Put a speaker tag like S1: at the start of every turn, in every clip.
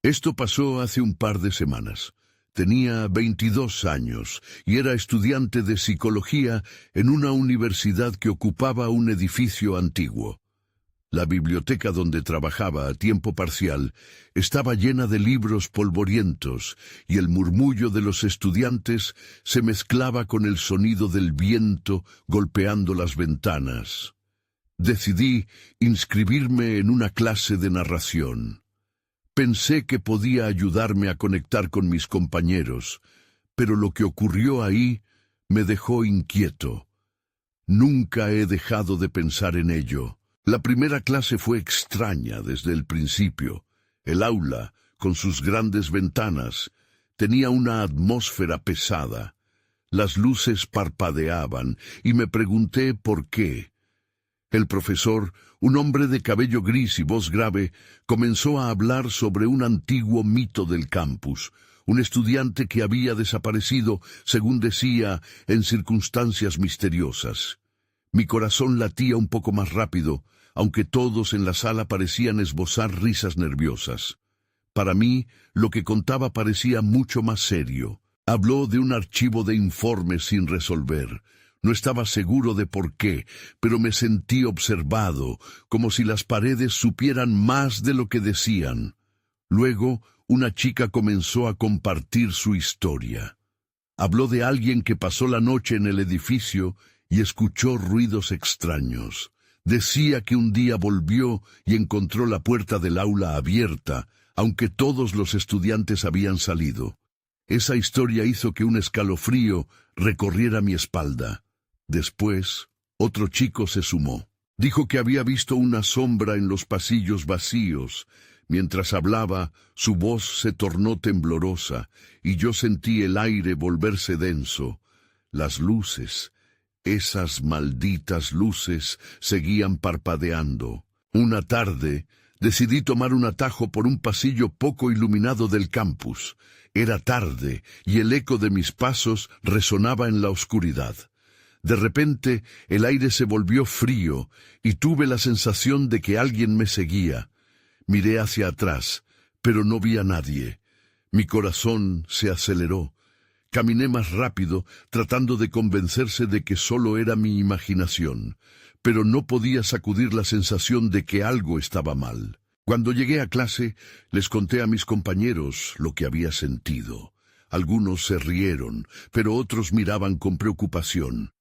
S1: Esto pasó hace un par de semanas. Tenía 22 años y era estudiante de psicología en una universidad que ocupaba un edificio antiguo. La biblioteca donde trabajaba a tiempo parcial estaba llena de libros polvorientos y el murmullo de los estudiantes se mezclaba con el sonido del viento golpeando las ventanas. Decidí inscribirme en una clase de narración. Pensé que podía ayudarme a conectar con mis compañeros, pero lo que ocurrió ahí me dejó inquieto. Nunca he dejado de pensar en ello. La primera clase fue extraña desde el principio. El aula, con sus grandes ventanas, tenía una atmósfera pesada. Las luces parpadeaban y me pregunté por qué. El profesor, un hombre de cabello gris y voz grave, comenzó a hablar sobre un antiguo mito del campus, un estudiante que había desaparecido, según decía, en circunstancias misteriosas. Mi corazón latía un poco más rápido, aunque todos en la sala parecían esbozar risas nerviosas. Para mí, lo que contaba parecía mucho más serio. Habló de un archivo de informes sin resolver. No estaba seguro de por qué, pero me sentí observado, como si las paredes supieran más de lo que decían. Luego, una chica comenzó a compartir su historia. Habló de alguien que pasó la noche en el edificio y escuchó ruidos extraños. Decía que un día volvió y encontró la puerta del aula abierta, aunque todos los estudiantes habían salido. Esa historia hizo que un escalofrío recorriera mi espalda. Después, otro chico se sumó. Dijo que había visto una sombra en los pasillos vacíos. Mientras hablaba, su voz se tornó temblorosa, y yo sentí el aire volverse denso. Las luces, esas malditas luces, seguían parpadeando. Una tarde, decidí tomar un atajo por un pasillo poco iluminado del campus. Era tarde, y el eco de mis pasos resonaba en la oscuridad. De repente, el aire se volvió frío, y tuve la sensación de que alguien me seguía. Miré hacia atrás, pero no vi a nadie. Mi corazón se aceleró. Caminé más rápido, tratando de convencerse de que solo era mi imaginación, pero no podía sacudir la sensación de que algo estaba mal. Cuando llegué a clase, les conté a mis compañeros lo que había sentido. Algunos se rieron, pero otros miraban con preocupación.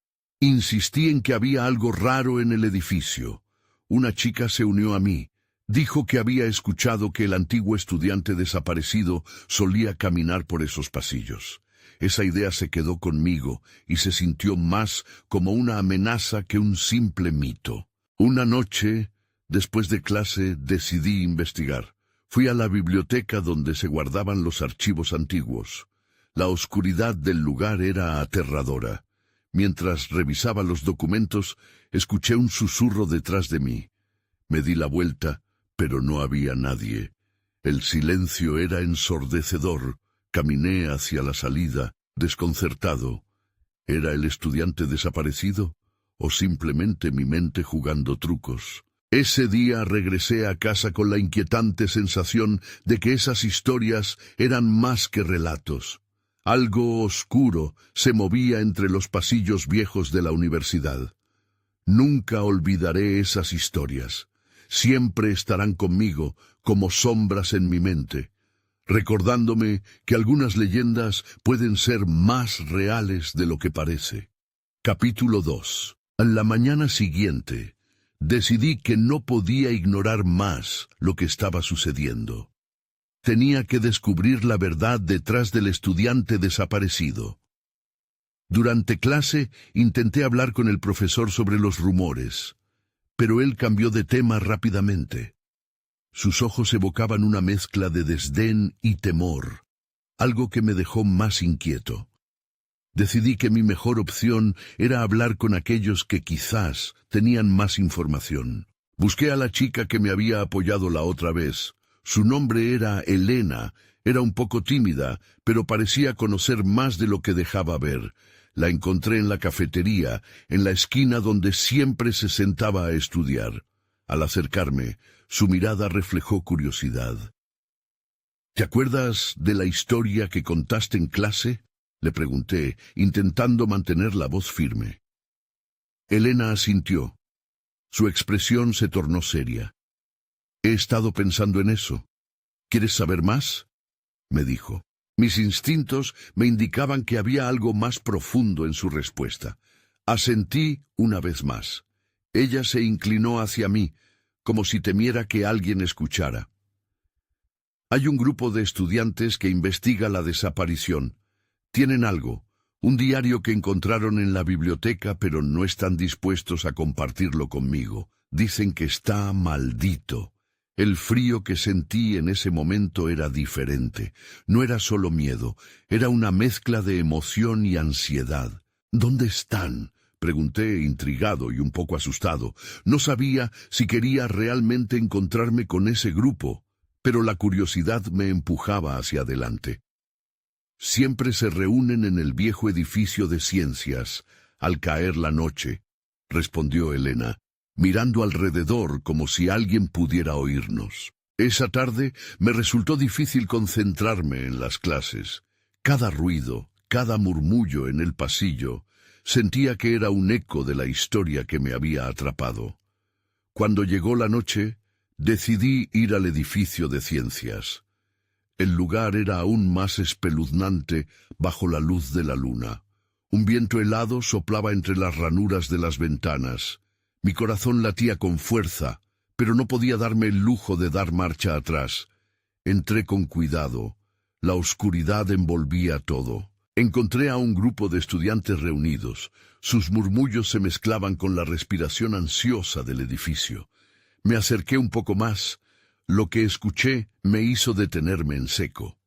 S1: Insistí en que había algo raro en el edificio. Una chica se unió a mí. Dijo que había escuchado que el antiguo estudiante desaparecido solía caminar por esos pasillos. Esa idea se quedó conmigo y se sintió más como una amenaza que un simple mito. Una noche, después de clase, decidí investigar. Fui a la biblioteca donde se guardaban los archivos antiguos. La oscuridad del lugar era aterradora. Mientras revisaba los documentos, escuché un susurro detrás de mí. Me di la vuelta, pero no había nadie. El silencio era ensordecedor. Caminé hacia la salida, desconcertado. ¿Era el estudiante desaparecido? ¿O simplemente mi mente jugando trucos? Ese día regresé a casa con la inquietante sensación de que esas historias eran más que relatos. Algo oscuro se movía entre los pasillos viejos de la universidad. Nunca olvidaré esas historias. Siempre estarán conmigo como sombras en mi mente, recordándome que algunas leyendas pueden ser más reales de lo que parece. Capítulo 2. A la mañana siguiente, decidí que no podía ignorar más lo que estaba sucediendo. Tenía que descubrir la verdad detrás del estudiante desaparecido. Durante clase intenté hablar con el profesor sobre los rumores, pero él cambió de tema rápidamente. Sus ojos evocaban una mezcla de desdén y temor, algo que me dejó más inquieto. Decidí que mi mejor opción era hablar con aquellos que quizás tenían más información. Busqué a la chica que me había apoyado la otra vez. Su nombre era Elena, era un poco tímida, pero parecía conocer más de lo que dejaba ver. La encontré en la cafetería, en la esquina donde siempre se sentaba a estudiar. Al acercarme, su mirada reflejó curiosidad. ¿Te acuerdas de la historia que contaste en clase?, le pregunté, intentando mantener la voz firme. Elena asintió. Su expresión se tornó seria. He estado pensando en eso. ¿Quieres saber más?, me dijo. Mis instintos me indicaban que había algo más profundo en su respuesta. Asentí una vez más. Ella se inclinó hacia mí, como si temiera que alguien escuchara. Hay un grupo de estudiantes que investiga la desaparición. Tienen algo, un diario que encontraron en la biblioteca, pero no están dispuestos a compartirlo conmigo. Dicen que está maldito. El frío que sentí en ese momento era diferente. No era solo miedo, era una mezcla de emoción y ansiedad. ¿Dónde están?, pregunté, intrigado y un poco asustado. No sabía si quería realmente encontrarme con ese grupo, pero la curiosidad me empujaba hacia adelante. Siempre se reúnen en el viejo edificio de ciencias, al caer la noche, respondió Elena, mirando alrededor como si alguien pudiera oírnos. Esa tarde me resultó difícil concentrarme en las clases. Cada ruido, cada murmullo en el pasillo, sentía que era un eco de la historia que me había atrapado. Cuando llegó la noche, decidí ir al edificio de ciencias. El lugar era aún más espeluznante bajo la luz de la luna. Un viento helado soplaba entre las ranuras de las ventanas. Mi corazón latía con fuerza, pero no podía darme el lujo de dar marcha atrás. Entré con cuidado. La oscuridad envolvía todo. Encontré a un grupo de estudiantes reunidos. Sus murmullos se mezclaban con la respiración ansiosa del edificio. Me acerqué un poco más. Lo que escuché me hizo detenerme en seco.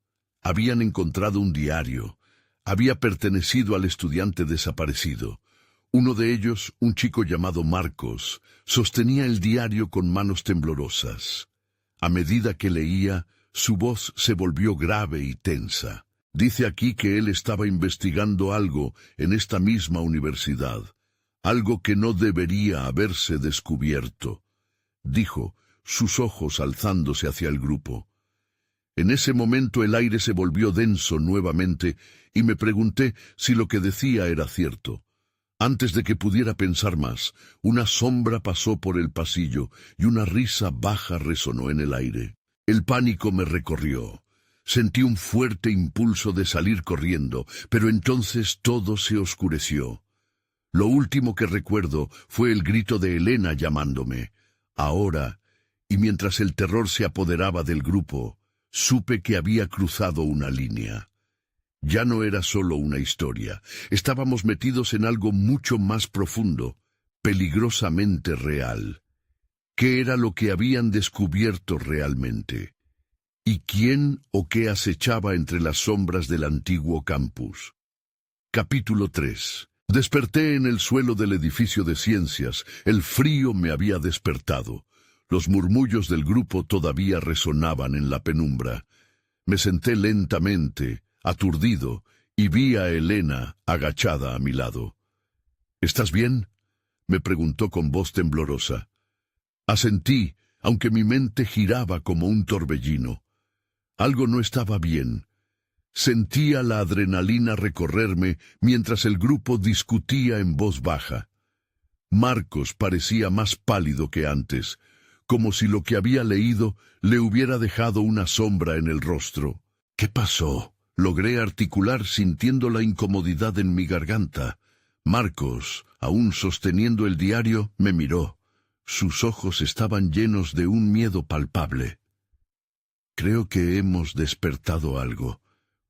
S1: Habían encontrado un diario. Había pertenecido al estudiante desaparecido. Uno de ellos, un chico llamado Marcos, sostenía el diario con manos temblorosas. A medida que leía, su voz se volvió grave y tensa. Dice aquí que él estaba investigando algo en esta misma universidad, algo que no debería haberse descubierto, dijo, sus ojos alzándose hacia el grupo. En ese momento el aire se volvió denso nuevamente y me pregunté si lo que decía era cierto. Antes de que pudiera pensar más, una sombra pasó por el pasillo y una risa baja resonó en el aire. El pánico me recorrió. Sentí un fuerte impulso de salir corriendo, pero entonces todo se oscureció. Lo último que recuerdo fue el grito de Elena llamándome. Ahora, y mientras el terror se apoderaba del grupo, supe que había cruzado una línea. Ya no era solo una historia, estábamos metidos en algo mucho más profundo, peligrosamente real. ¿Qué era lo que habían descubierto realmente? ¿Y quién o qué acechaba entre las sombras del antiguo campus? Capítulo 3. Desperté en el suelo del edificio de ciencias. El frío me había despertado. Los murmullos del grupo todavía resonaban en la penumbra. Me senté lentamente, aturdido, y vi a Elena agachada a mi lado. ¿Estás bien?, me preguntó con voz temblorosa. Asentí, aunque mi mente giraba como un torbellino. Algo no estaba bien. Sentía la adrenalina recorrerme mientras el grupo discutía en voz baja. Marcos parecía más pálido que antes, como si lo que había leído le hubiera dejado una sombra en el rostro. ¿Qué pasó?, logré articular sintiendo la incomodidad en mi garganta. Marcos, aún sosteniendo el diario, me miró. Sus ojos estaban llenos de un miedo palpable. Creo que hemos despertado algo.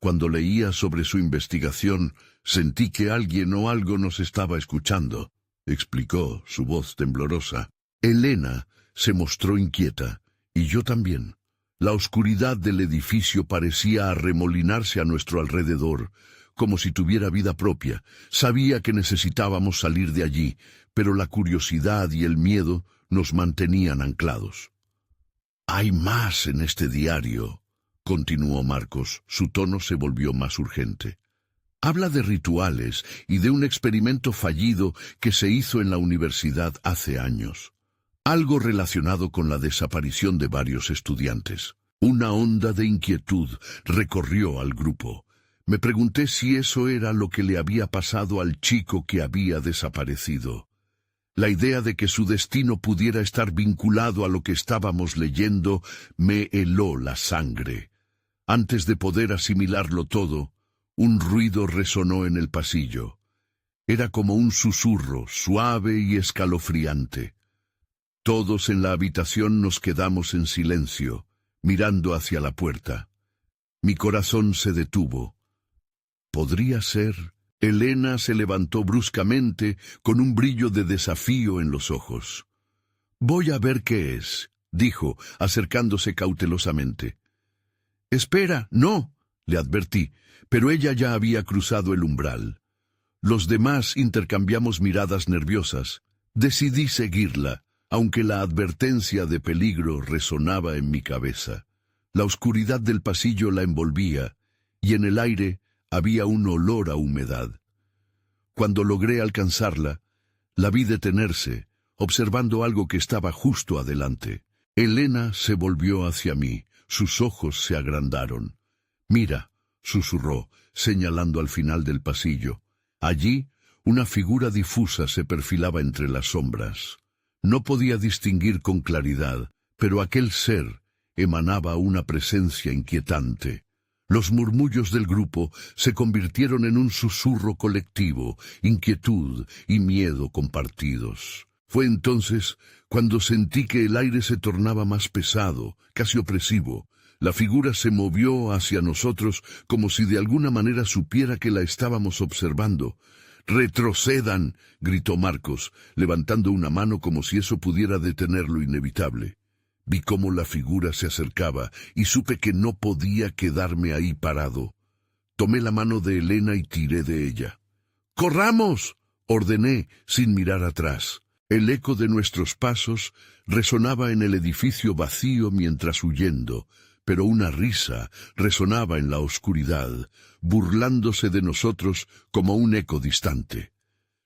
S1: Cuando leía sobre su investigación, sentí que alguien o algo nos estaba escuchando, explicó, su voz temblorosa. Elena se mostró inquieta, y yo también. La oscuridad del edificio parecía arremolinarse a nuestro alrededor, como si tuviera vida propia. Sabía que necesitábamos salir de allí, pero la curiosidad y el miedo nos mantenían anclados. «Hay más en este diario», continuó Marcos. Su tono se volvió más urgente. «Habla de rituales y de un experimento fallido que se hizo en la universidad hace años. Algo relacionado con la desaparición de varios estudiantes. Una onda de inquietud recorrió al grupo. Me pregunté si eso era lo que le había pasado al chico que había desaparecido. La idea de que su destino pudiera estar vinculado a lo que estábamos leyendo me heló la sangre. Antes de poder asimilarlo todo, un ruido resonó en el pasillo. Era como un susurro, suave y escalofriante. Todos en la habitación nos quedamos en silencio, mirando hacia la puerta. Mi corazón se detuvo. ¿Podría ser? Elena se levantó bruscamente, con un brillo de desafío en los ojos. «Voy a ver qué es», dijo, acercándose cautelosamente. «Espera, no», le advertí, pero ella ya había cruzado el umbral. Los demás intercambiamos miradas nerviosas. Decidí seguirla, aunque la advertencia de peligro resonaba en mi cabeza. La oscuridad del pasillo la envolvía, y en el aire había un olor a humedad. Cuando logré alcanzarla, la vi detenerse, observando algo que estaba justo adelante. Elena se volvió hacia mí, sus ojos se agrandaron. «Mira», susurró, señalando al final del pasillo. Allí, una figura difusa se perfilaba entre las sombras. No podía distinguir con claridad, pero aquel ser emanaba una presencia inquietante. Los murmullos del grupo se convirtieron en un susurro colectivo, inquietud y miedo compartidos. Fue entonces cuando sentí que el aire se tornaba más pesado, casi opresivo. La figura se movió hacia nosotros como si de alguna manera supiera que la estábamos observando. «¡Retrocedan!», gritó Marcos, levantando una mano como si eso pudiera detener lo inevitable. Vi cómo la figura se acercaba y supe que no podía quedarme ahí parado. Tomé la mano de Elena y tiré de ella. «¡Corramos!», ordené, sin mirar atrás. El eco de nuestros pasos resonaba en el edificio vacío mientras huyendo, pero una risa resonaba en la oscuridad, burlándose de nosotros como un eco distante.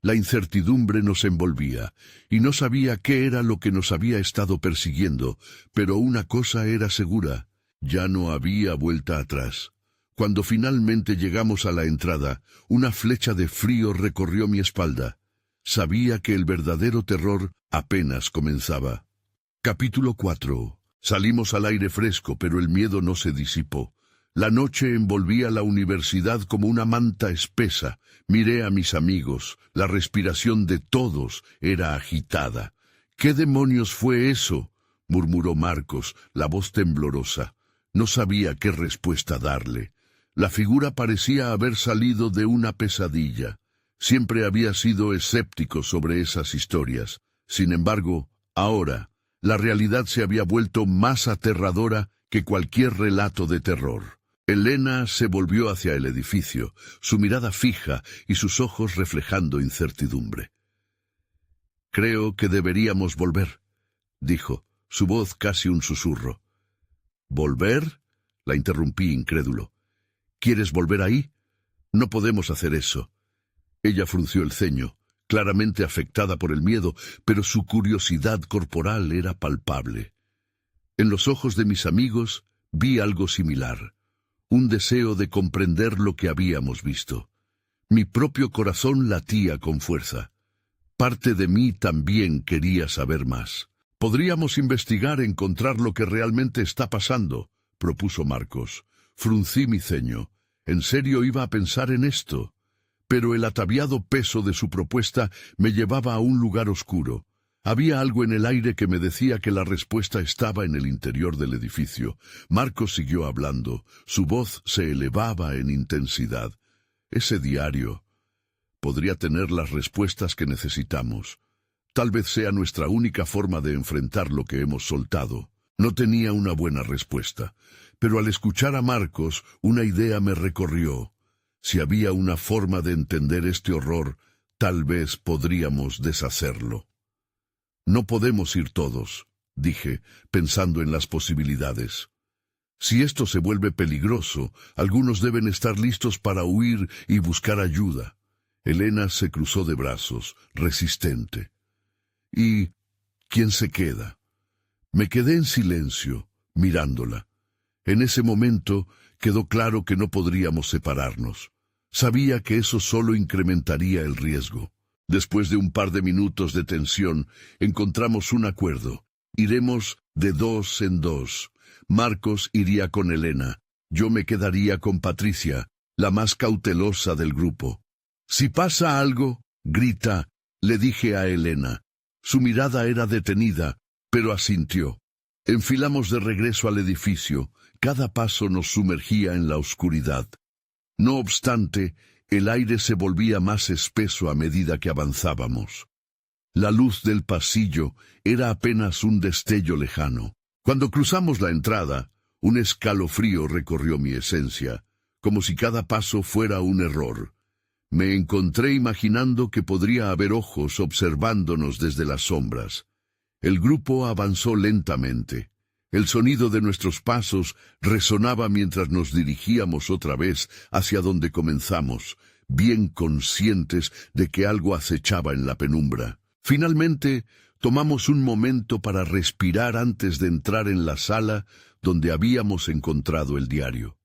S1: La incertidumbre nos envolvía, y no sabía qué era lo que nos había estado persiguiendo, pero una cosa era segura: ya no había vuelta atrás. Cuando finalmente llegamos a la entrada, una flecha de frío recorrió mi espalda. Sabía que el verdadero terror apenas comenzaba. Capítulo 4. Salimos al aire fresco, pero el miedo no se disipó. La noche envolvía la universidad como una manta espesa. Miré a mis amigos. La respiración de todos era agitada. «¿Qué demonios fue eso?», murmuró Marcos, la voz temblorosa. No sabía qué respuesta darle. La figura parecía haber salido de una pesadilla. Siempre había sido escéptico sobre esas historias. Sin embargo, ahora, la realidad se había vuelto más aterradora que cualquier relato de terror. Elena se volvió hacia el edificio, su mirada fija y sus ojos reflejando incertidumbre. «Creo que deberíamos volver», dijo, su voz casi un susurro. «¿Volver?», la interrumpí incrédulo. «¿Quieres volver ahí? No podemos hacer eso». Ella frunció el ceño, claramente afectada por el miedo, pero su curiosidad corporal era palpable. En los ojos de mis amigos vi algo similar. Un deseo de comprender lo que habíamos visto. Mi propio corazón latía con fuerza. Parte de mí también quería saber más. «Podríamos investigar, encontrar lo que realmente está pasando», propuso Marcos. Fruncí mi ceño. ¿En serio iba a pensar en esto? Pero el ataviado peso de su propuesta me llevaba a un lugar oscuro. Había algo en el aire que me decía que la respuesta estaba en el interior del edificio. Marcos siguió hablando. Su voz se elevaba en intensidad. «Ese diario podría tener las respuestas que necesitamos. Tal vez sea nuestra única forma de enfrentar lo que hemos soltado». No tenía una buena respuesta, pero al escuchar a Marcos, una idea me recorrió. Si había una forma de entender este horror, tal vez podríamos deshacerlo. «No podemos ir todos», dije, pensando en las posibilidades. «Si esto se vuelve peligroso, algunos deben estar listos para huir y buscar ayuda». Elena se cruzó de brazos, resistente. «¿Y quién se queda?». Me quedé en silencio, mirándola. En ese momento quedó claro que no podríamos separarnos. Sabía que eso solo incrementaría el riesgo. Después de un par de minutos de tensión, encontramos un acuerdo. Iremos de 2 en 2. Marcos iría con Elena. Yo me quedaría con Patricia, la más cautelosa del grupo. Si pasa algo, grita, le dije a Elena. Su mirada era detenida, pero asintió. Enfilamos de regreso al edificio. Cada paso nos sumergía en la oscuridad. No obstante, el aire se volvía más espeso a medida que avanzábamos. La luz del pasillo era apenas un destello lejano. Cuando cruzamos la entrada, un escalofrío recorrió mi esencia, como si cada paso fuera un error. Me encontré imaginando que podría haber ojos observándonos desde las sombras. El grupo avanzó lentamente. El sonido de nuestros pasos resonaba mientras nos dirigíamos otra vez hacia donde comenzamos, bien conscientes de que algo acechaba en la penumbra. Finalmente, tomamos un momento para respirar antes de entrar en la sala donde habíamos encontrado el diario.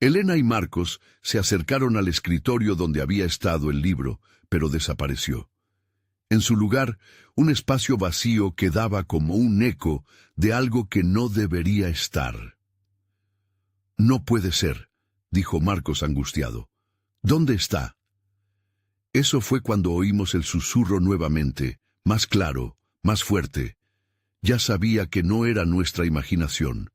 S1: Elena y Marcos se acercaron al escritorio donde había estado el libro, pero desapareció. En su lugar, un espacio vacío quedaba como un eco de algo que no debería estar. «No puede ser», dijo Marcos angustiado. «¿Dónde está?» Eso fue cuando oímos el susurro nuevamente, más claro, más fuerte. Ya sabía que no era nuestra imaginación.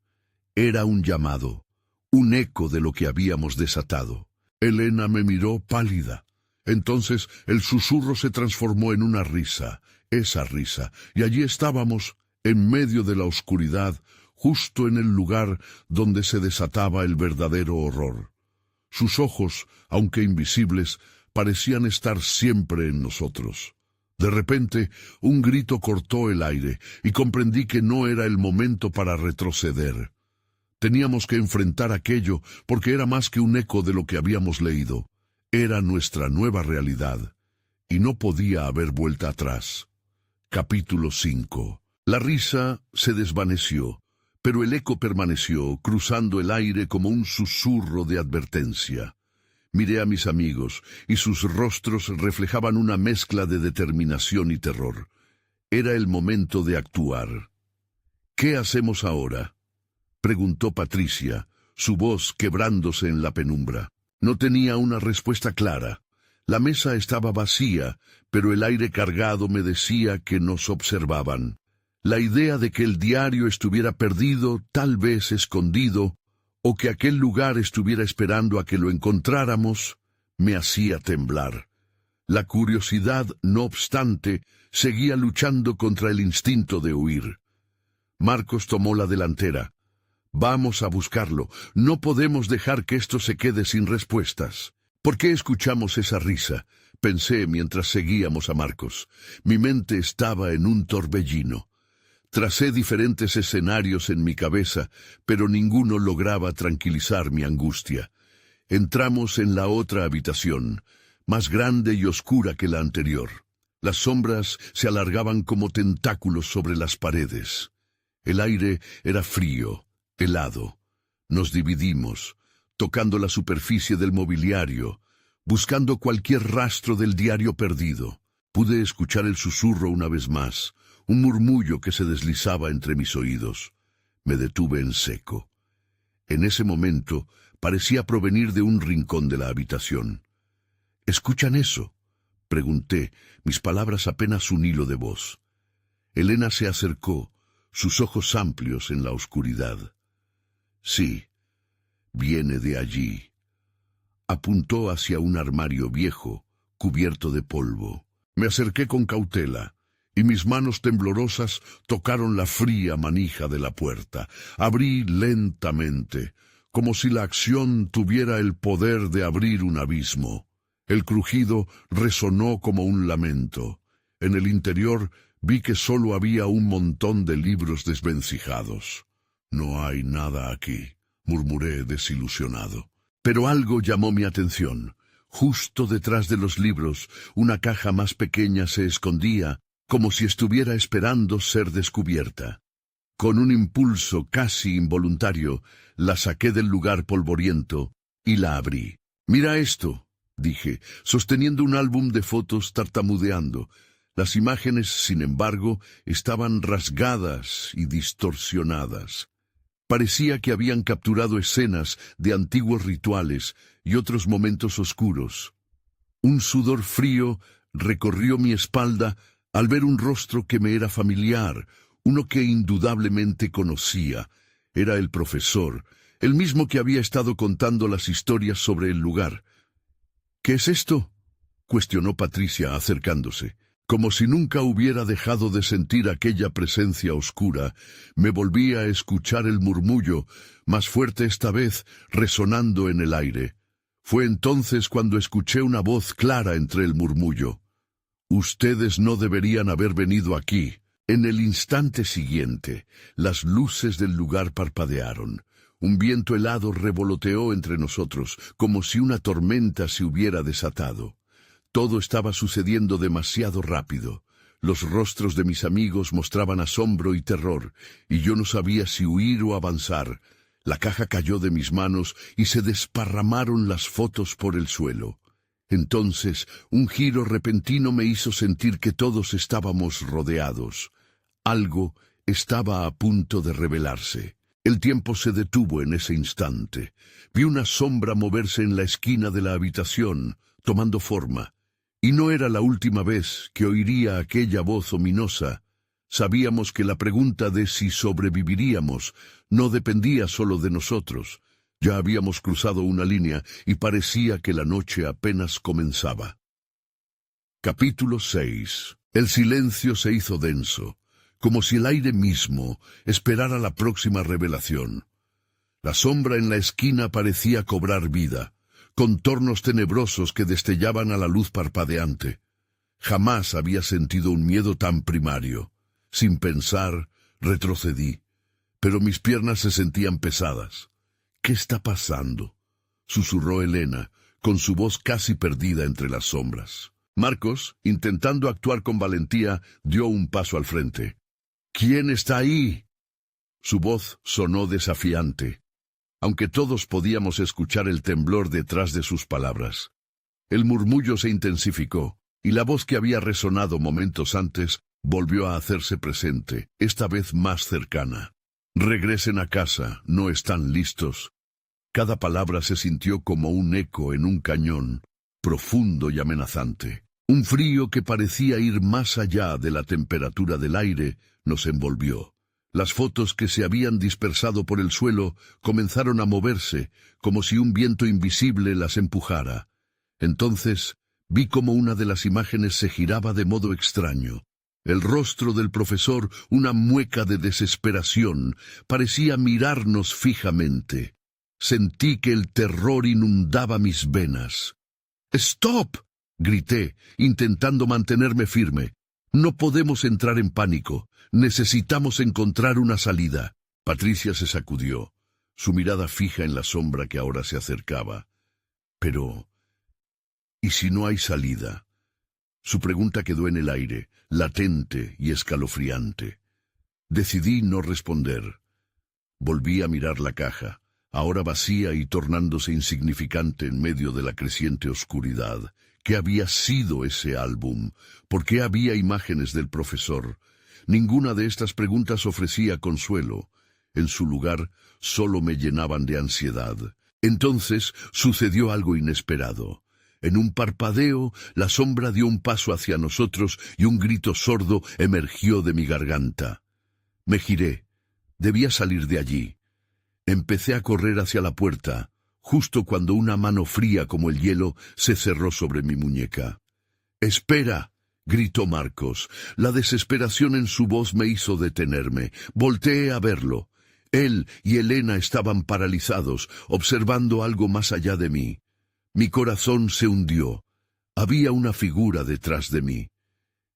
S1: Era un llamado, un eco de lo que habíamos desatado. Elena me miró pálida. Entonces el susurro se transformó en una risa, esa risa, y allí estábamos, en medio de la oscuridad, justo en el lugar donde se desataba el verdadero horror. Sus ojos, aunque invisibles, parecían estar siempre en nosotros. De repente, un grito cortó el aire, y comprendí que no era el momento para retroceder. Teníamos que enfrentar aquello, porque era más que un eco de lo que habíamos leído. Era nuestra nueva realidad, y no podía haber vuelta atrás. Capítulo 5. La risa se desvaneció, pero el eco permaneció, cruzando el aire como un susurro de advertencia. Miré a mis amigos, y sus rostros reflejaban una mezcla de determinación y terror. Era el momento de actuar. «¿Qué hacemos ahora?», preguntó Patricia, su voz quebrándose en la penumbra. No tenía una respuesta clara. La mesa estaba vacía, pero el aire cargado me decía que nos observaban. La idea de que el diario estuviera perdido, tal vez escondido, o que aquel lugar estuviera esperando a que lo encontráramos, me hacía temblar. La curiosidad, no obstante, seguía luchando contra el instinto de huir. Marcos tomó la delantera. «Vamos a buscarlo. No podemos dejar que esto se quede sin respuestas». «¿Por qué escuchamos esa risa?», pensé mientras seguíamos a Marcos. Mi mente estaba en un torbellino. Tracé diferentes escenarios en mi cabeza, pero ninguno lograba tranquilizar mi angustia. Entramos en la otra habitación, más grande y oscura que la anterior. Las sombras se alargaban como tentáculos sobre las paredes. El aire era frío, helado. Nos dividimos, tocando la superficie del mobiliario, buscando cualquier rastro del diario perdido. Pude escuchar el susurro una vez más, un murmullo que se deslizaba entre mis oídos. Me detuve en seco. En ese momento parecía provenir de un rincón de la habitación. «¿Escuchan eso?», pregunté, mis palabras apenas un hilo de voz. Elena se acercó, sus ojos amplios en la oscuridad. «Sí, viene de allí». Apuntó hacia un armario viejo, cubierto de polvo. Me acerqué con cautela, y mis manos temblorosas tocaron la fría manija de la puerta. Abrí lentamente, como si la acción tuviera el poder de abrir un abismo. El crujido resonó como un lamento. En el interior vi que solo había un montón de libros desvencijados. «No hay nada aquí», murmuré desilusionado. Pero algo llamó mi atención. Justo detrás de los libros, una caja más pequeña se escondía, como si estuviera esperando ser descubierta. Con un impulso casi involuntario, la saqué del lugar polvoriento y la abrí. «Mira esto», dije, sosteniendo un álbum de fotos, tartamudeando. Las imágenes, sin embargo, estaban rasgadas y distorsionadas. Parecía que habían capturado escenas de antiguos rituales y otros momentos oscuros. Un sudor frío recorrió mi espalda al ver un rostro que me era familiar, uno que indudablemente conocía. Era el profesor, el mismo que había estado contando las historias sobre el lugar. «¿Qué es esto?», cuestionó Patricia acercándose. Como si nunca hubiera dejado de sentir aquella presencia oscura, me volví a escuchar el murmullo, más fuerte esta vez, resonando en el aire. Fue entonces cuando escuché una voz clara entre el murmullo. «Ustedes no deberían haber venido aquí». En el instante siguiente, las luces del lugar parpadearon. Un viento helado revoloteó entre nosotros, como si una tormenta se hubiera desatado. Todo estaba sucediendo demasiado rápido. Los rostros de mis amigos mostraban asombro y terror, y yo no sabía si huir o avanzar. La caja cayó de mis manos y se desparramaron las fotos por el suelo. Entonces, un giro repentino me hizo sentir que todos estábamos rodeados. Algo estaba a punto de revelarse. El tiempo se detuvo en ese instante. Vi una sombra moverse en la esquina de la habitación, tomando forma. Y no era la última vez que oiría aquella voz ominosa. Sabíamos que la pregunta de si sobreviviríamos no dependía solo de nosotros. Ya habíamos cruzado una línea y parecía que la noche apenas comenzaba. Capítulo 6. El silencio se hizo denso, como si el aire mismo esperara la próxima revelación. La sombra en la esquina parecía cobrar vida, contornos tenebrosos que destellaban a la luz parpadeante. Jamás había sentido un miedo tan primario. Sin pensar, retrocedí, pero mis piernas se sentían pesadas. «¿Qué está pasando?», susurró Elena, con su voz casi perdida entre las sombras. Marcos, intentando actuar con valentía, dio un paso al frente. «¿Quién está ahí?». Su voz sonó desafiante, aunque todos podíamos escuchar el temblor detrás de sus palabras. El murmullo se intensificó, y la voz que había resonado momentos antes volvió a hacerse presente, esta vez más cercana. «Regresen a casa, no están listos». Cada palabra se sintió como un eco en un cañón, profundo y amenazante. Un frío que parecía ir más allá de la temperatura del aire nos envolvió. Las fotos que se habían dispersado por el suelo comenzaron a moverse, como si un viento invisible las empujara. Entonces vi como una de las imágenes se giraba de modo extraño. El rostro del profesor, una mueca de desesperación, parecía mirarnos fijamente. Sentí que el terror inundaba mis venas. «¡Stop!», grité, intentando mantenerme firme. «No podemos entrar en pánico. Necesitamos encontrar una salida». Patricia se sacudió, su mirada fija en la sombra que ahora se acercaba. «Pero, ¿y si no hay salida?». Su pregunta quedó en el aire, latente y escalofriante. Decidí no responder. Volví a mirar la caja, ahora vacía y tornándose insignificante en medio de la creciente oscuridad. ¿Qué había sido ese álbum? ¿Por qué había imágenes del profesor? Ninguna de estas preguntas ofrecía consuelo. En su lugar, solo me llenaban de ansiedad. Entonces sucedió algo inesperado. En un parpadeo, la sombra dio un paso hacia nosotros y un grito sordo emergió de mi garganta. Me giré. Debía salir de allí. Empecé a correr hacia la puerta, justo cuando una mano fría como el hielo se cerró sobre mi muñeca. «¡Espera!», gritó Marcos. La desesperación en su voz me hizo detenerme. Volteé a verlo. Él y Elena estaban paralizados, observando algo más allá de mí. Mi corazón se hundió. Había una figura detrás de mí.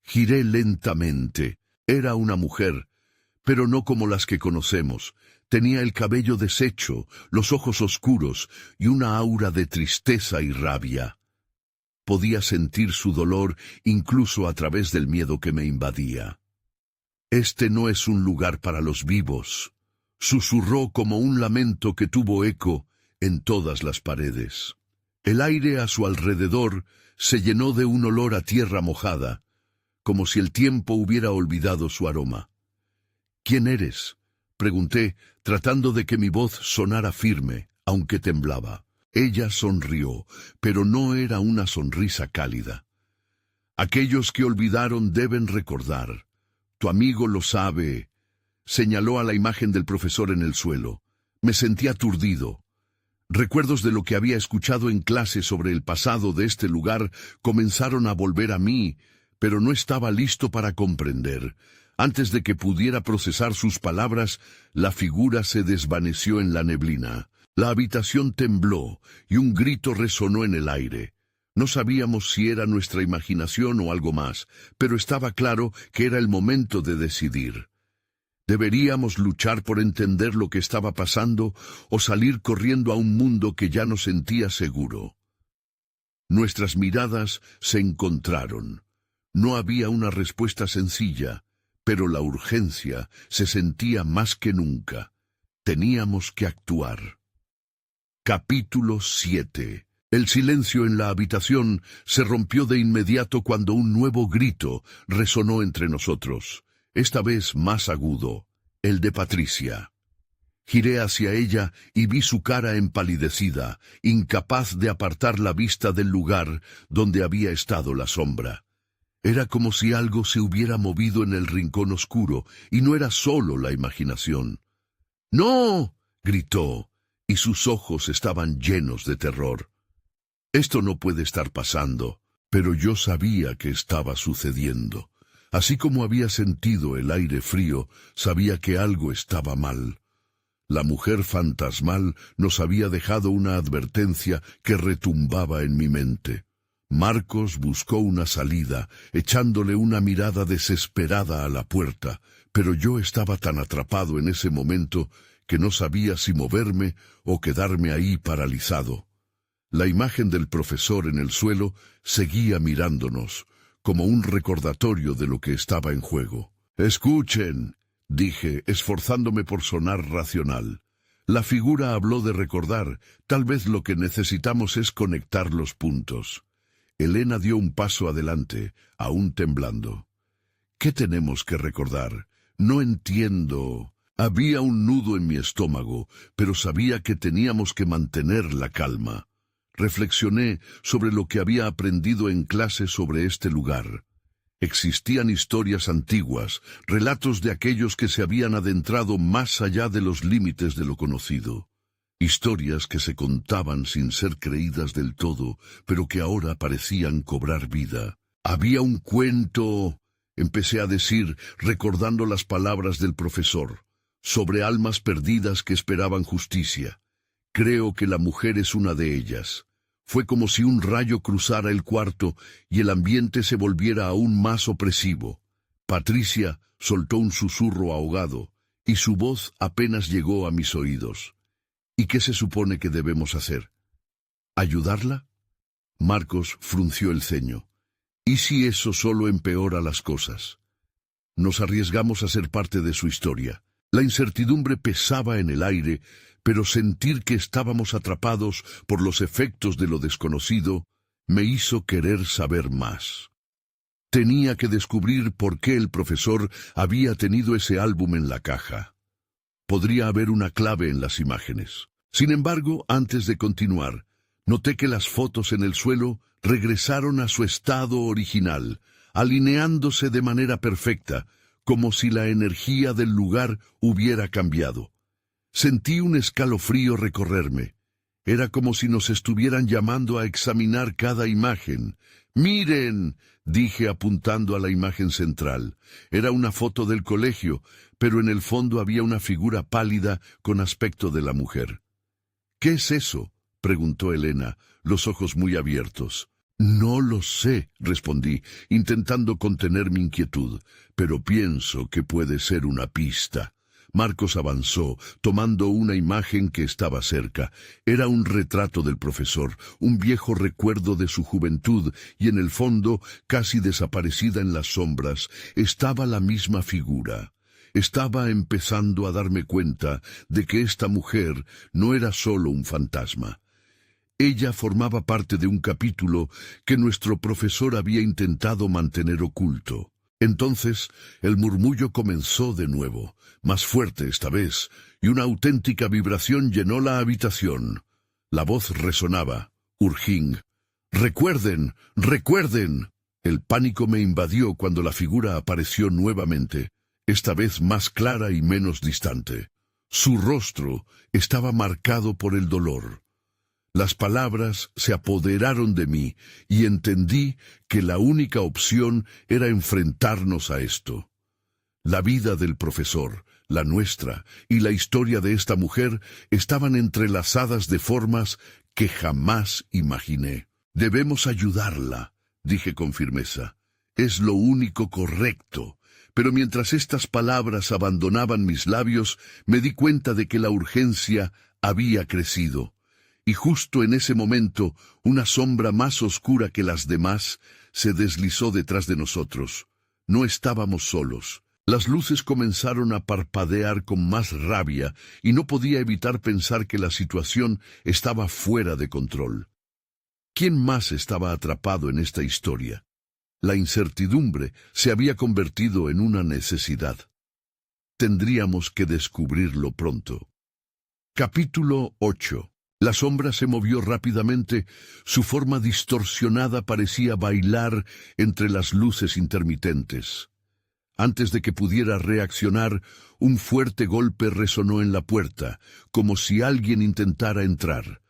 S1: Giré lentamente. Era una mujer, pero no como las que conocemos. Tenía el cabello deshecho, los ojos oscuros y una aura de tristeza y rabia. Podía sentir su dolor incluso a través del miedo que me invadía. Este no es un lugar para los vivos. Susurró como un lamento que tuvo eco en todas las paredes. El aire a su alrededor se llenó de un olor a tierra mojada, como si el tiempo hubiera olvidado su aroma. «¿Quién eres?», pregunté, tratando de que mi voz sonara firme, aunque temblaba. Ella sonrió, pero no era una sonrisa cálida. «Aquellos que olvidaron deben recordar. Tu amigo lo sabe». Señaló a la imagen del profesor en el suelo. Me sentí aturdido. Recuerdos de lo que había escuchado en clase sobre el pasado de este lugar comenzaron a volver a mí, pero no estaba listo para comprender. Antes de que pudiera procesar sus palabras, la figura se desvaneció en la neblina. La habitación tembló y un grito resonó en el aire. No sabíamos si era nuestra imaginación o algo más, pero estaba claro que era el momento de decidir. ¿Deberíamos luchar por entender lo que estaba pasando o salir corriendo a un mundo que ya no sentía seguro? Nuestras miradas se encontraron. No había una respuesta sencilla, pero la urgencia se sentía más que nunca. Teníamos que actuar. Capítulo 7. El silencio en la habitación se rompió de inmediato cuando un nuevo grito resonó entre nosotros. Esta vez más agudo, el de Patricia. Giré hacia ella y vi su cara empalidecida, incapaz de apartar la vista del lugar donde había estado la sombra. Era como si algo se hubiera movido en el rincón oscuro, y no era solo la imaginación. «¡No!», gritó, y sus ojos estaban llenos de terror. Esto no puede estar pasando, pero yo sabía que estaba sucediendo. Así como había sentido el aire frío, sabía que algo estaba mal. La mujer fantasmal nos había dejado una advertencia que retumbaba en mi mente. Marcos buscó una salida, echándole una mirada desesperada a la puerta, pero yo estaba tan atrapado en ese momento que no sabía si moverme o quedarme ahí paralizado. La imagen del profesor en el suelo seguía mirándonos, como un recordatorio de lo que estaba en juego. «Escuchen», dije, esforzándome por sonar racional. La figura habló de recordar. Tal vez lo que necesitamos es conectar los puntos. Elena dio un paso adelante, aún temblando. «¿Qué tenemos que recordar? No entiendo». Había un nudo en mi estómago, pero sabía que teníamos que mantener la calma. Reflexioné sobre lo que había aprendido en clase sobre este lugar. Existían historias antiguas, relatos de aquellos que se habían adentrado más allá de los límites de lo conocido. Historias que se contaban sin ser creídas del todo, pero que ahora parecían cobrar vida. «Había un cuento», empecé a decir, recordando las palabras del profesor, sobre almas perdidas que esperaban justicia. Creo que la mujer es una de ellas. Fue como si un rayo cruzara el cuarto y el ambiente se volviera aún más opresivo. Patricia soltó un susurro ahogado, y su voz apenas llegó a mis oídos. «¿Y qué se supone que debemos hacer? ¿Ayudarla?». Marcos frunció el ceño. «¿Y si eso solo empeora las cosas?». Nos arriesgamos a ser parte de su historia. La incertidumbre pesaba en el aire, pero sentir que estábamos atrapados por los efectos de lo desconocido me hizo querer saber más. Tenía que descubrir por qué el profesor había tenido ese álbum en la caja. Podría haber una clave en las imágenes. Sin embargo, antes de continuar, noté que las fotos en el suelo regresaron a su estado original, alineándose de manera perfecta, como si la energía del lugar hubiera cambiado. Sentí un escalofrío recorrerme. Era como si nos estuvieran llamando a examinar cada imagen. «¡Miren!», dije apuntando a la imagen central. Era una foto del colegio, pero en el fondo había una figura pálida con aspecto de la mujer. «¿Qué es eso?», preguntó Elena, los ojos muy abiertos. «No lo sé», respondí, intentando contener mi inquietud, «pero pienso que puede ser una pista». Marcos avanzó, tomando una imagen que estaba cerca. Era un retrato del profesor, un viejo recuerdo de su juventud, y en el fondo, casi desaparecida en las sombras, estaba la misma figura. Estaba empezando a darme cuenta de que esta mujer no era solo un fantasma. Ella formaba parte de un capítulo que nuestro profesor había intentado mantener oculto. Entonces el murmullo comenzó de nuevo, más fuerte esta vez, y una auténtica vibración llenó la habitación. La voz resonaba. Urging. ¡Recuerden! ¡Recuerden! El pánico me invadió cuando la figura apareció nuevamente, esta vez más clara y menos distante. Su rostro estaba marcado por el dolor. Las palabras se apoderaron de mí y entendí que la única opción era enfrentarnos a esto. La vida del profesor, la nuestra y la historia de esta mujer estaban entrelazadas de formas que jamás imaginé. Debemos ayudarla, dije con firmeza. Es lo único correcto. Pero mientras estas palabras abandonaban mis labios, me di cuenta de que la urgencia había crecido. Y justo en ese momento, una sombra más oscura que las demás se deslizó detrás de nosotros. No estábamos solos. Las luces comenzaron a parpadear con más rabia y no podía evitar pensar que la situación estaba fuera de control. ¿Quién más estaba atrapado en esta historia? La incertidumbre se había convertido en una necesidad. Tendríamos que descubrirlo pronto. Capítulo 8. La sombra se movió rápidamente, su forma distorsionada parecía bailar entre las luces intermitentes. Antes de que pudiera reaccionar, un fuerte golpe resonó en la puerta, como si alguien intentara entrar.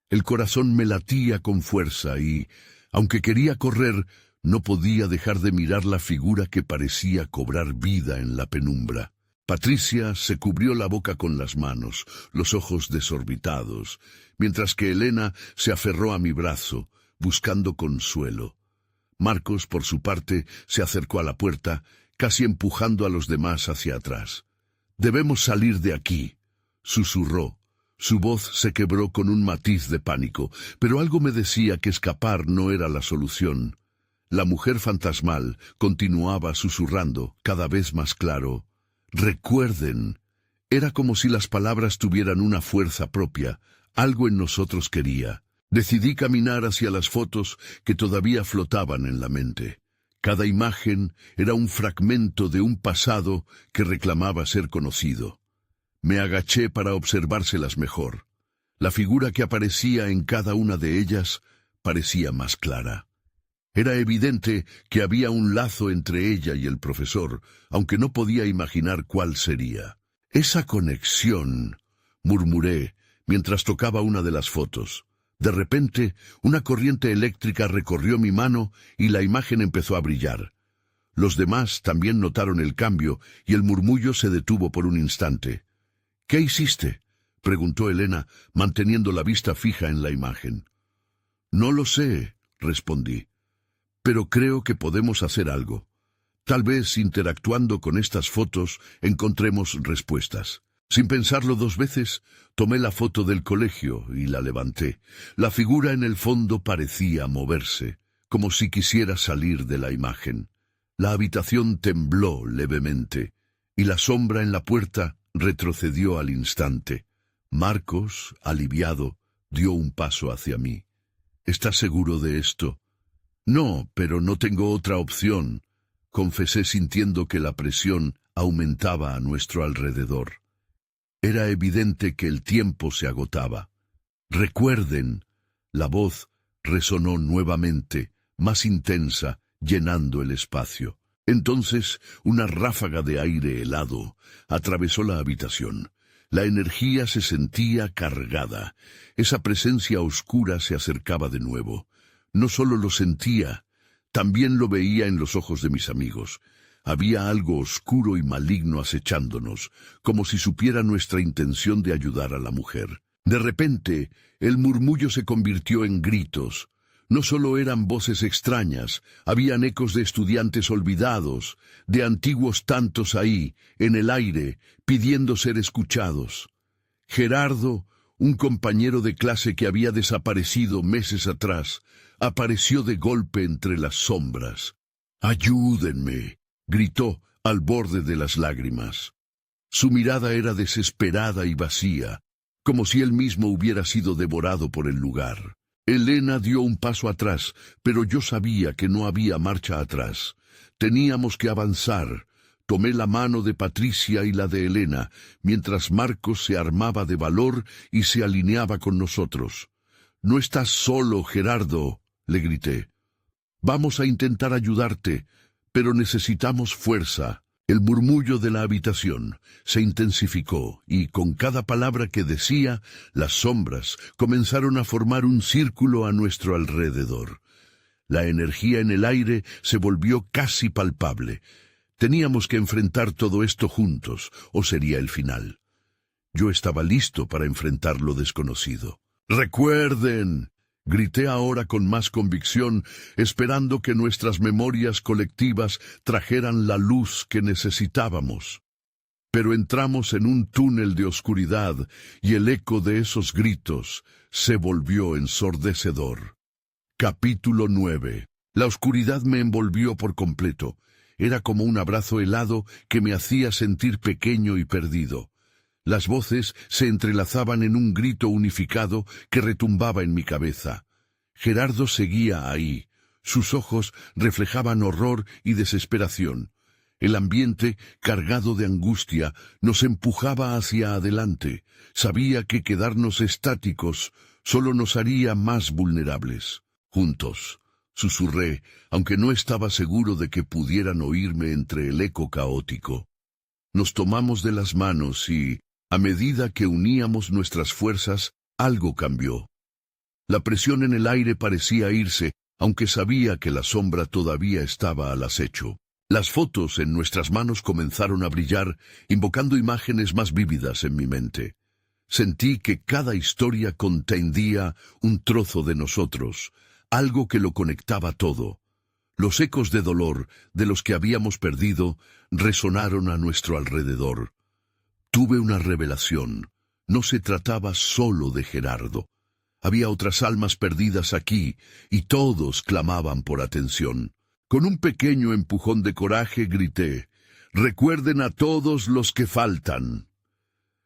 S1: El corazón me latía con fuerza y, aunque quería correr, no podía dejar de mirar la figura que parecía cobrar vida en la penumbra. Patricia se cubrió la boca con las manos, los ojos desorbitados, mientras que Elena se aferró a mi brazo, buscando consuelo. Marcos, por su parte, se acercó a la puerta, casi empujando a los demás hacia atrás. «Debemos salir de aquí», susurró. Su voz se quebró con un matiz de pánico, pero algo me decía que escapar no era la solución. La mujer fantasmal continuaba susurrando, cada vez más claro. «Recuerden». Era como si las palabras tuvieran una fuerza propia. Algo en nosotros quería. Decidí caminar hacia las fotos que todavía flotaban en la mente. Cada imagen era un fragmento de un pasado que reclamaba ser conocido. Me agaché para observárselas mejor. La figura que aparecía en cada una de ellas parecía más clara. Era evidente que había un lazo entre ella y el profesor, aunque no podía imaginar cuál sería. «Esa conexión», murmuré, mientras tocaba una de las fotos. De repente, una corriente eléctrica recorrió mi mano y la imagen empezó a brillar. Los demás también notaron el cambio y el murmullo se detuvo por un instante. «¿Qué hiciste?», preguntó Elena, manteniendo la vista fija en la imagen. «No lo sé», respondí. «Pero creo que podemos hacer algo. Tal vez interactuando con estas fotos encontremos respuestas». Sin pensarlo dos veces, tomé la foto del colegio y la levanté. La figura en el fondo parecía moverse, como si quisiera salir de la imagen. La habitación tembló levemente, y la sombra en la puerta retrocedió al instante. Marcos, aliviado, dio un paso hacia mí. «¿Estás seguro de esto?» «No, pero no tengo otra opción», confesé sintiendo que la presión aumentaba a nuestro alrededor. Era evidente que el tiempo se agotaba. «Recuerden», la voz resonó nuevamente, más intensa, llenando el espacio. Entonces, una ráfaga de aire helado atravesó la habitación. La energía se sentía cargada. Esa presencia oscura se acercaba de nuevo. No solo lo sentía, también lo veía en los ojos de mis amigos. Había algo oscuro y maligno acechándonos, como si supiera nuestra intención de ayudar a la mujer. De repente, el murmullo se convirtió en gritos. No solo eran voces extrañas, habían ecos de estudiantes olvidados, de antiguos tantos ahí, en el aire, pidiendo ser escuchados. Gerardo, un compañero de clase que había desaparecido meses atrás, apareció de golpe entre las sombras. «¡Ayúdenme!», gritó al borde de las lágrimas. Su mirada era desesperada y vacía, como si él mismo hubiera sido devorado por el lugar. Elena dio un paso atrás, pero yo sabía que no había marcha atrás. Teníamos que avanzar. Tomé la mano de Patricia y la de Elena, mientras Marcos se armaba de valor y se alineaba con nosotros. «No estás solo, Gerardo», le grité. «Vamos a intentar ayudarte, pero necesitamos fuerza». El murmullo de la habitación se intensificó y con cada palabra que decía, las sombras comenzaron a formar un círculo a nuestro alrededor. La energía en el aire se volvió casi palpable. Teníamos que enfrentar todo esto juntos, o sería el final. Yo estaba listo para enfrentar lo desconocido. «¡Recuerden!», grité ahora con más convicción, esperando que nuestras memorias colectivas trajeran la luz que necesitábamos. Pero entramos en un túnel de oscuridad y el eco de esos gritos se volvió ensordecedor. Capítulo 9. La oscuridad me envolvió por completo. Era como un abrazo helado que me hacía sentir pequeño y perdido. Las voces se entrelazaban en un grito unificado que retumbaba en mi cabeza. Gerardo seguía ahí. Sus ojos reflejaban horror y desesperación. El ambiente, cargado de angustia, nos empujaba hacia adelante. Sabía que quedarnos estáticos solo nos haría más vulnerables. «Juntos», susurré, aunque no estaba seguro de que pudieran oírme entre el eco caótico. Nos tomamos de las manos y, a medida que uníamos nuestras fuerzas, algo cambió. La presión en el aire parecía irse, aunque sabía que la sombra todavía estaba al acecho. Las fotos en nuestras manos comenzaron a brillar, invocando imágenes más vívidas en mi mente. Sentí que cada historia contenía un trozo de nosotros, algo que lo conectaba todo. Los ecos de dolor de los que habíamos perdido resonaron a nuestro alrededor. Tuve una revelación. No se trataba solo de Gerardo. Había otras almas perdidas aquí, y todos clamaban por atención. Con un pequeño empujón de coraje grité: «¡Recuerden a todos los que faltan!».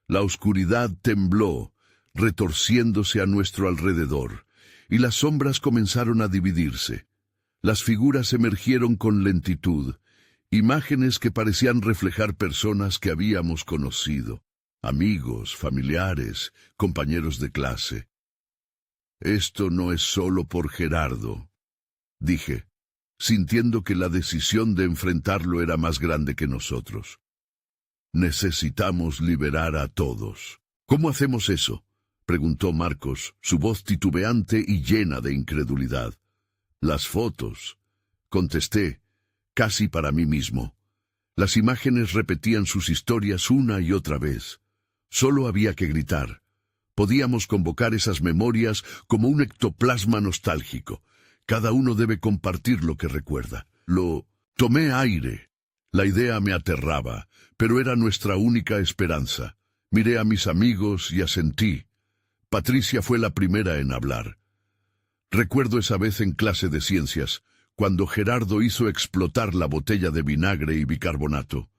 S1: La oscuridad tembló, retorciéndose a nuestro alrededor, y las sombras comenzaron a dividirse. Las figuras emergieron con lentitud, imágenes que parecían reflejar personas que habíamos conocido, amigos, familiares, compañeros de clase. «Esto no es solo por Gerardo», dije, sintiendo que la decisión de enfrentarlo era más grande que nosotros. «Necesitamos liberar a todos». «¿Cómo hacemos eso?», preguntó Marcos, su voz titubeante y llena de incredulidad. «Las fotos», contesté, casi para mí mismo. Las imágenes repetían sus historias una y otra vez. Solo había que gritar. Podíamos convocar esas memorias como un ectoplasma nostálgico. Cada uno debe compartir lo que recuerda. Tomé aire. La idea me aterraba, pero era nuestra única esperanza. Miré a mis amigos y asentí. Patricia fue la primera en hablar. «Recuerdo esa vez en clase de ciencias, cuando Gerardo hizo explotar la botella de vinagre y bicarbonato.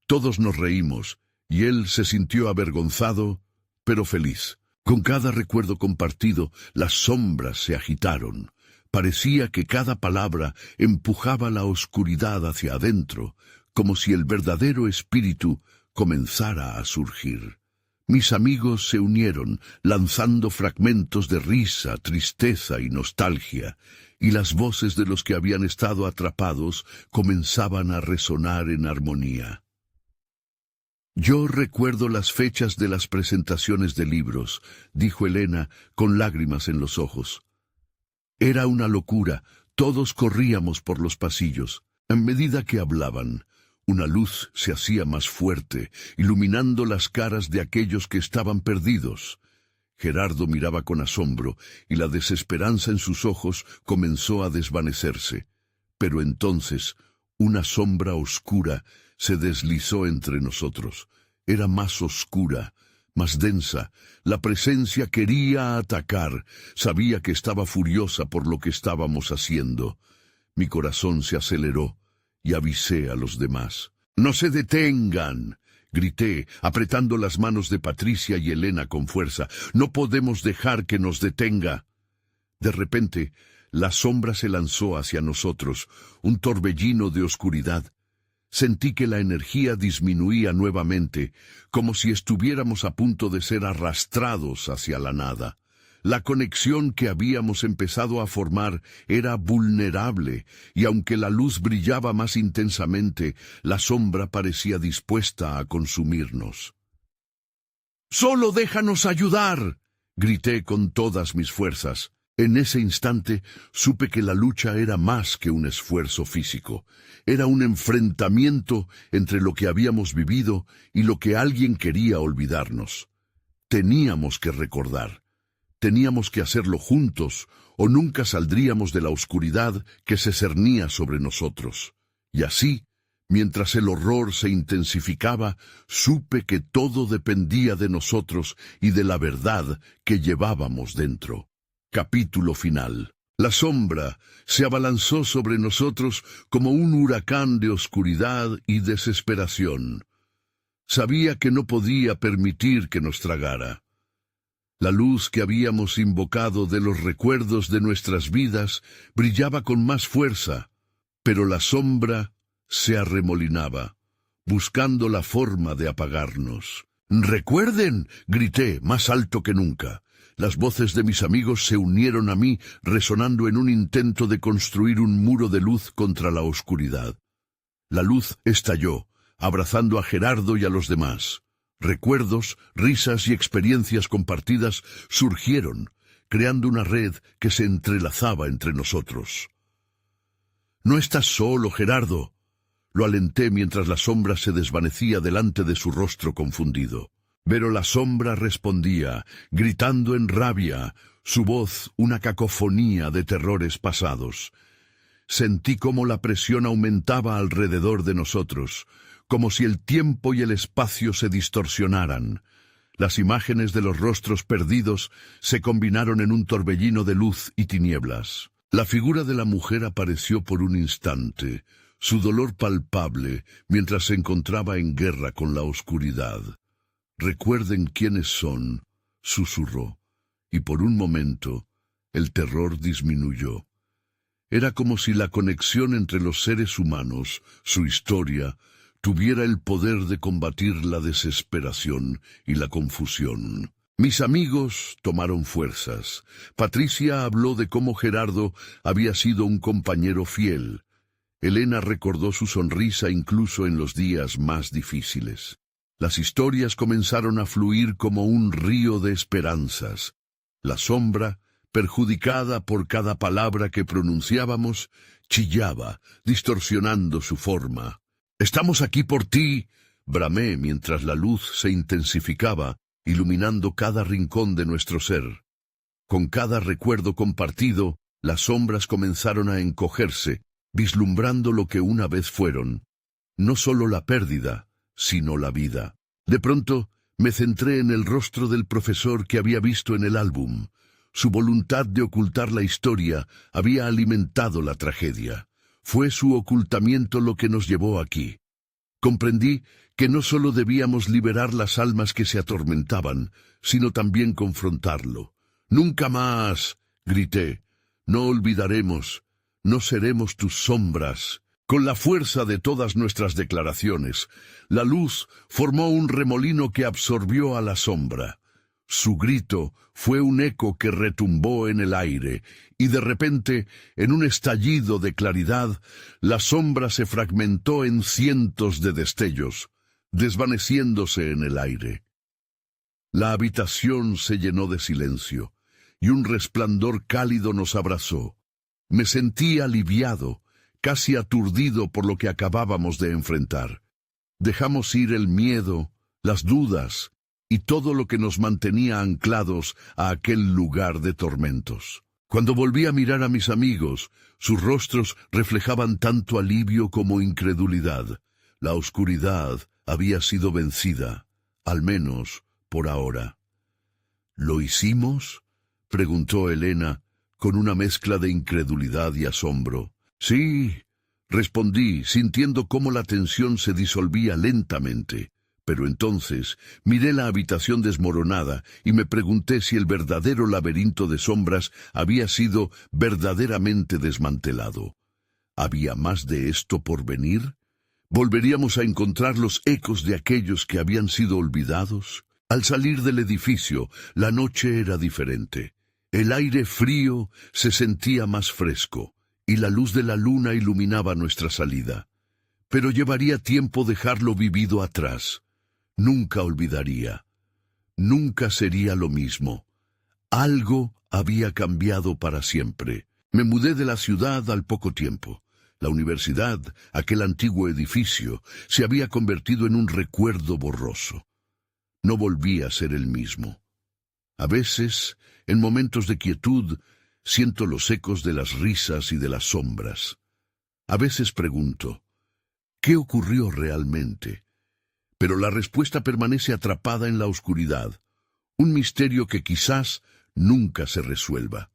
S1: Todos nos reímos, y él se sintió avergonzado, pero feliz. Con cada recuerdo compartido, las sombras se agitaron. Parecía que cada palabra empujaba la oscuridad hacia adentro, como si el verdadero espíritu comenzara a surgir. Mis amigos se unieron, lanzando fragmentos de risa, tristeza y nostalgia, y las voces de los que habían estado atrapados comenzaban a resonar en armonía. «Yo recuerdo las fechas de las presentaciones de libros», dijo Elena, con lágrimas en los ojos. Era una locura, todos corríamos por los pasillos. A medida que hablaban, una luz se hacía más fuerte, iluminando las caras de aquellos que estaban perdidos. Gerardo miraba con asombro, y la desesperanza en sus ojos comenzó a desvanecerse. Pero entonces, una sombra oscura se deslizó entre nosotros. Era más oscura, más densa. La presencia quería atacar. Sabía que estaba furiosa por lo que estábamos haciendo. Mi corazón se aceleró y avisé a los demás. «¡No se detengan!», grité, apretando las manos de Patricia y Elena con fuerza. «No podemos dejar que nos detenga». De repente, la sombra se lanzó hacia nosotros, un torbellino de oscuridad. Sentí que la energía disminuía nuevamente, como si estuviéramos a punto de ser arrastrados hacia la nada. La conexión que habíamos empezado a formar era vulnerable, y aunque la luz brillaba más intensamente, la sombra parecía dispuesta a consumirnos. «¡Solo déjanos ayudar!», grité con todas mis fuerzas. En ese instante supe que la lucha era más que un esfuerzo físico. Era un enfrentamiento entre lo que habíamos vivido y lo que alguien quería olvidarnos. Teníamos que recordar. Teníamos que hacerlo juntos, o nunca saldríamos de la oscuridad que se cernía sobre nosotros. Y así, mientras el horror se intensificaba, supe que todo dependía de nosotros y de la verdad que llevábamos dentro. Capítulo final. La sombra se abalanzó sobre nosotros como un huracán de oscuridad y desesperación. Sabía que no podía permitir que nos tragara. La luz que habíamos invocado de los recuerdos de nuestras vidas brillaba con más fuerza, pero la sombra se arremolinaba, buscando la forma de apagarnos. «¡Recuerden!», grité más alto que nunca. Las voces de mis amigos se unieron a mí, resonando en un intento de construir un muro de luz contra la oscuridad. La luz estalló, abrazando a Gerardo y a los demás. Recuerdos, risas y experiencias compartidas surgieron, creando una red que se entrelazaba entre nosotros. «No estás solo, Gerardo», lo alenté mientras la sombra se desvanecía delante de su rostro confundido. Pero la sombra respondía, gritando en rabia, su voz una cacofonía de terrores pasados. Sentí cómo la presión aumentaba alrededor de nosotros, como si el tiempo y el espacio se distorsionaran. Las imágenes de los rostros perdidos se combinaron en un torbellino de luz y tinieblas. La figura de la mujer apareció por un instante, su dolor palpable, mientras se encontraba en guerra con la oscuridad. «Recuerden quiénes son», susurró, y por un momento el terror disminuyó. Era como si la conexión entre los seres humanos, su historia, tuviera el poder de combatir la desesperación y la confusión. Mis amigos tomaron fuerzas. Patricia habló de cómo Gerardo había sido un compañero fiel. Elena recordó su sonrisa incluso en los días más difíciles. Las historias comenzaron a fluir como un río de esperanzas. La sombra, perjudicada por cada palabra que pronunciábamos, chillaba, distorsionando su forma. «¡Estamos aquí por ti!», bramé mientras la luz se intensificaba, iluminando cada rincón de nuestro ser. Con cada recuerdo compartido, las sombras comenzaron a encogerse, vislumbrando lo que una vez fueron. No solo la pérdida, sino la vida. De pronto, me centré en el rostro del profesor que había visto en el álbum. Su voluntad de ocultar la historia había alimentado la tragedia. Fue su ocultamiento lo que nos llevó aquí. Comprendí que no solo debíamos liberar las almas que se atormentaban, sino también confrontarlo. «¡Nunca más!», grité. «No olvidaremos, no seremos tus sombras». Con la fuerza de todas nuestras declaraciones, la luz formó un remolino que absorbió a la sombra. Su grito fue un eco que retumbó en el aire, y de repente, en un estallido de claridad, la sombra se fragmentó en cientos de destellos, desvaneciéndose en el aire. La habitación se llenó de silencio, y un resplandor cálido nos abrazó. Me sentí aliviado, casi aturdido por lo que acabábamos de enfrentar. Dejamos ir el miedo, las dudas, y todo lo que nos mantenía anclados a aquel lugar de tormentos. Cuando volví a mirar a mis amigos, sus rostros reflejaban tanto alivio como incredulidad. La oscuridad había sido vencida, al menos por ahora. ¿Lo hicimos?, preguntó Elena, con una mezcla de incredulidad y asombro. Sí, respondí, sintiendo cómo la tensión se disolvía lentamente. Pero entonces miré la habitación desmoronada y me pregunté si el verdadero laberinto de sombras había sido verdaderamente desmantelado. ¿Había más de esto por venir? ¿Volveríamos a encontrar los ecos de aquellos que habían sido olvidados? Al salir del edificio, la noche era diferente. El aire frío se sentía más fresco, y la luz de la luna iluminaba nuestra salida. Pero llevaría tiempo dejarlo vivido atrás. Nunca olvidaría. Nunca sería lo mismo. Algo había cambiado para siempre. Me mudé de la ciudad al poco tiempo. La universidad, aquel antiguo edificio, se había convertido en un recuerdo borroso. No volví a ser el mismo. A veces, en momentos de quietud, siento los ecos de las risas y de las sombras. A veces pregunto, ¿qué ocurrió realmente? Pero la respuesta permanece atrapada en la oscuridad, un misterio que quizás nunca se resuelva.